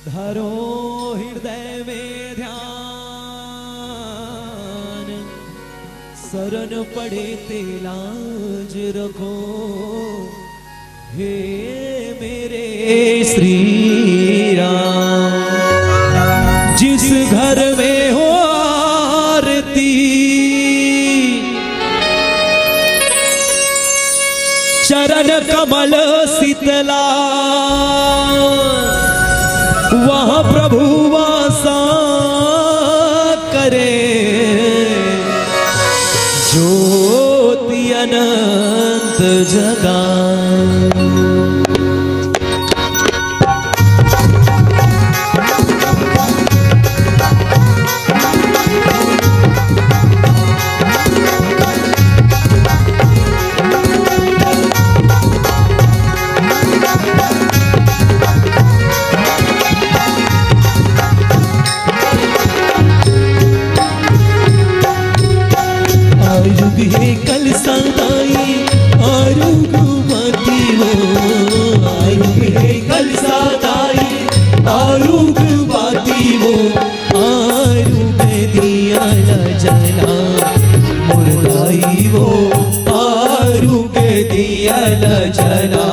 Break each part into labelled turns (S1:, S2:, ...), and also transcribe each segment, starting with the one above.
S1: धरो हृदय में ध्यान, शरण पड़े ते लाज रखो। हे मेरे श्री राम, जिस घर में हो आरती, चरण कमल शीतला, वहाँ प्रभु वासा करे। ज्योति अनंत जगा, कल सदाई आरुग बाती वो, आरुग है कल सदाई आरुग बाती वो, आरुग दिया जला मुर्दाई वो, आरुग दिया जला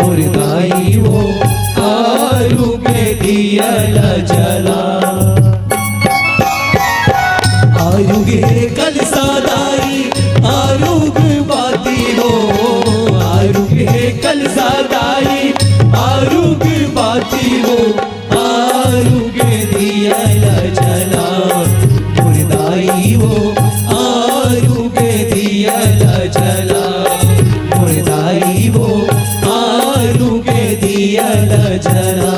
S1: मुर्दाई वो, आरुग दिया जला। आरुग है कल सदाई आरुग बाती हो, आरुग है कल सदाई आरुग बाती हो, आरुग दिया जला मुर्दाई हो, आरुग दिया जला मुर्दाई हो, आरुग दिया जला।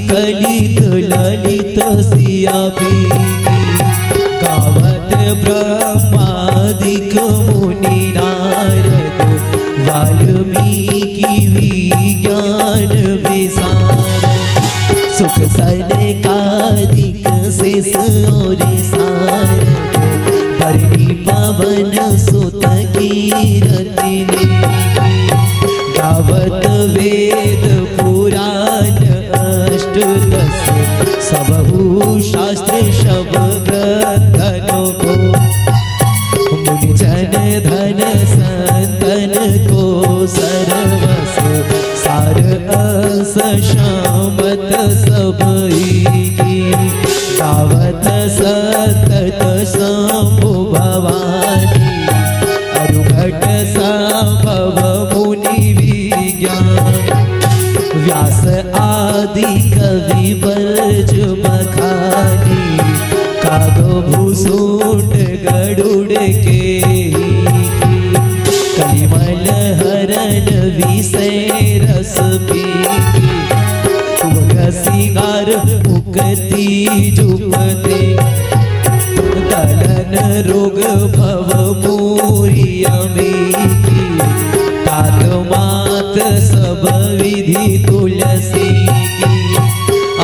S1: कलित ललित सियापी, गावत ब्रह्मादिक मुनि नारद, वाल्मीकि विज्ञान विसार, सुख सनकादिक शेष और सारद, धरणी पवन सुत कीरति गावत वेद पुराण अष्टदश, सबहु शास्त्र शब्द ग्रंथों को, मुनिजन धन संतन को सर्वस सार अस शामत सबई, गावत सतत शंभु भवानी, अरुघट संभव मुनि विज्ञान, व्यास आदि कवि बरज बखानी, कागो भूसुंड गरुड़ के, कलिमल हरण विषय रस पीकी, सिंगार मुक्ति जुपते, दलन रोग भव मूरिया में, तात मात सब विधि तुलसी की,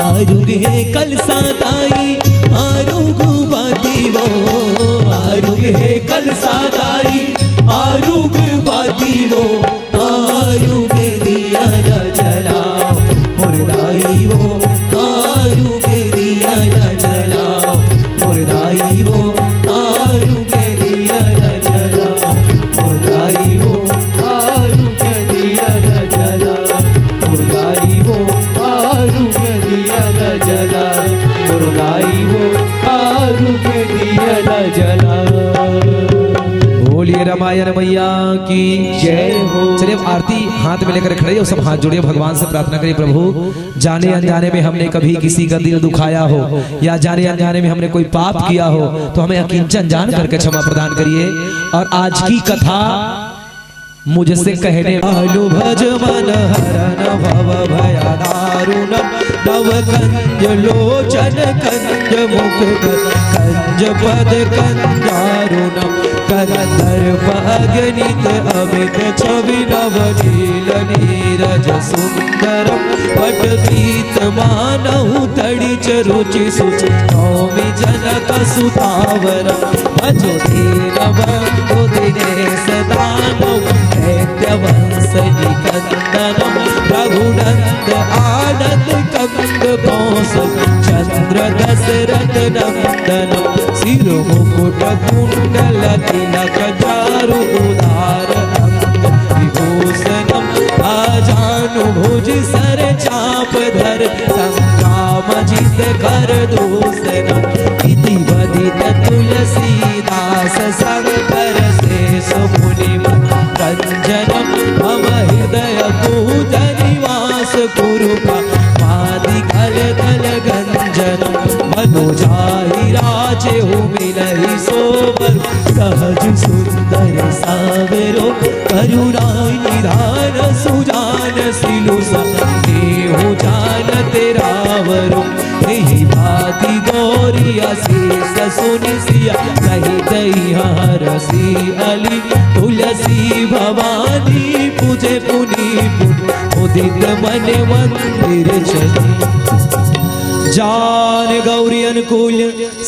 S1: आरुग है कल सदाई आरुग बाती वो, आरुग है कल सदाई आरुग बाती वो, आरुग दिया जला मुर्दाई वो, आरुग दिया जला मुर्दाई वो, आरुग दिया जला मुर्दाई वो, आरुग दिया जला मुर्दाई वो, आरुग दिया जला मुर्दाई वो, आरुग दिया जला। बोलिए रामायण मैया की जय हो। चलिए आरती हाथ में लेकर खड़े हो, सब हाथ जोड़िए, भगवान से प्रार्थना करिए, प्रभु जाने अनजाने में हमने कभी किसी का दिल दुखाया हो, या जाने अनजाने में हमने कोई पाप किया हो, तो हमें अकिंचन जान करके क्षमा प्रदान करिए। और आज की कथा मुझसे कहने वालु भज मन हरन भव भय दारुण नव कंज लोचन कंज मुख कंज पद कंजारुणम करधर पगनित अमित छवि नवनील नीरज सुंदरम पट पीत मानहु तड़िच रुचि सुचि नौमि जनक सुतावरम भजो दीन बंधु दिनेश दानव दैत्य वंश निकंदनम रघुनंद आनंद कंद कौशल चंद्र दशरथ नंदनम सिर मुकुट कुंडल तिलक चारु उदार अंग विभूषणम आजानुभुज सर चाप धर संग्राम जित कर दूषणम इति वदित तुलसीदास शंकर शेष मुनि रंजनम मम हृदय कूज निवास कुरु मादि कल कल गंजनम मनोजाहि राजे हो मिलहि सोबर सहज सुंदर सावरो करुणा निधान सुजान सिलु देहु जान तेरावरो यही भाति गौरिया शेष सुनि सिया सहित हरसी अली तुलसी भवानी पूजे पुनि उदित मन मंदिर चली जान गौरी अनुकूल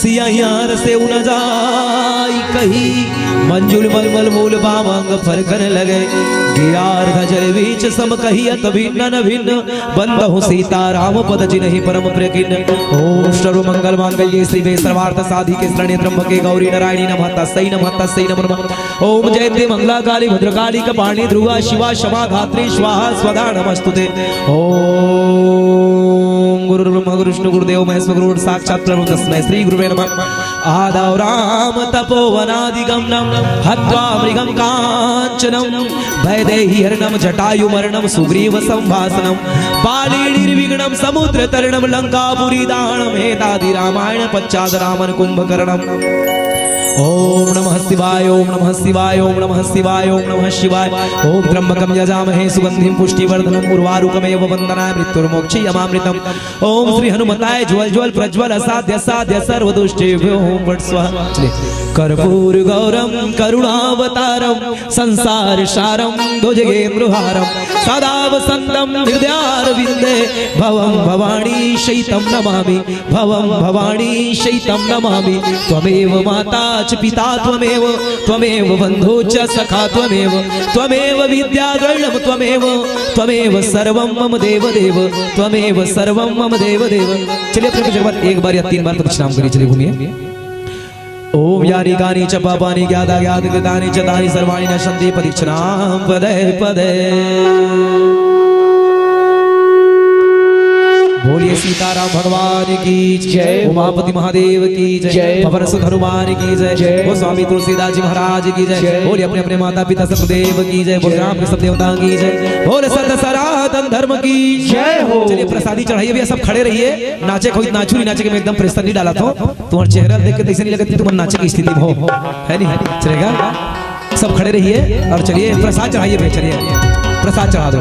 S1: सिया यार से उन जाई कही मंजुल मलमल मूल बामंग फरकन लगे गियार धजल बीच सम कहियत भिन्न न भिन्न बंदहु सीता राम पद जिनहि परम प्रियकिन ओम सर्व मंगल मांगल्ये शिवे सर्वार्थ साधिके शरण्ये त्र्यंबके गौरी नारायणी नमस्तस्यै नमस्तस्यै नमो नमः ओम जयते मंगला काली भद्रकाली कपाणी ध्रुवा शिवा क्षमा धात्री स्वाहा स्वधा नमस्तुते ओम गुरु ब्रह्मा गुरु विष्णु गुरुदेव महेश्वर गुरु साक्षात प्रभु तस्मै श्री गुरुवे नमः आदाव राम तपोवनादिगमनम हत्वा मृगम कांचनम वैदेही हरणम जटायु मरणम सुग्रीव संभाषणम बाली निर्विघ्नम समुद्र तरणम लंकापुरी दाहनम एतादि रामायण पश्चाद रामन कुंभकर्णम ओम नमः शिवाय ओम नमः शिवाय ओम नमः शिवाय ओम नमः शिवाय ओम त्र्यंबकं यजामहे सुगंधिं पुष्टिवर्धनम् उर्वारुकमेव वन्दनाय मृत्युर्मोक्षयमामृतम् ओम श्री हनुमताय ज्वल ज्वल प्रज्वल असाध्य साध्य सर्वदुष्टेभ्यो ओम फट् स्वाहा कर्पूर गौरम करुणावतारम संसार सारम भुजगेन्द्रहारम सदा वसंतम हृदयारविंदे भवं भवानी शैतं नमामि भवं भवानी शैतं नमामि त्वमेव माता च पिता त्वमेव त्वमेव बन्धु च सखा त्वमेव त्वमेव विद्याद्रविणं त्वमेव सर्वं मम देवदेव त्वमेव सर्वं मम देवदेव। चलिए अपने जगत एक बार या 3 बार प्रणाम करिए। चलिए घूमिए। ओम यानी गानी च पापानि ज्ञाता ज्ञात कृतानि च तानि सर्वाणि नश्यन्ति पदीक्षणां पदे पदे। बोलिए सीताराम भगवान की जय, उमापति महादेव की जय, पवन सुत हनुमान की जय, वो स्वामी तुलसीदास जी महाराज की जय। बोलिए अपने अपने माता पिता सतदेव की जय, बोल राम के सब देवता की जय, बोल सत्य सनातन धर्म की जय हो। चलिए प्रसादी चढ़ाइए भैया, सब खड़े रहिए। नाचे कोई नाचू नहीं नाचे के मैं एकदम प्रेशर नहीं डाला था। तुम्हारा चेहरा देख के ऐसे नहीं लगता तुम नाचे की स्थिति में हो, है नहीं? चलेगा, सब खड़े रहिए और चलिए प्रसाद चढ़ाइए भैया। चलिए प्रसाद चढ़ा दो।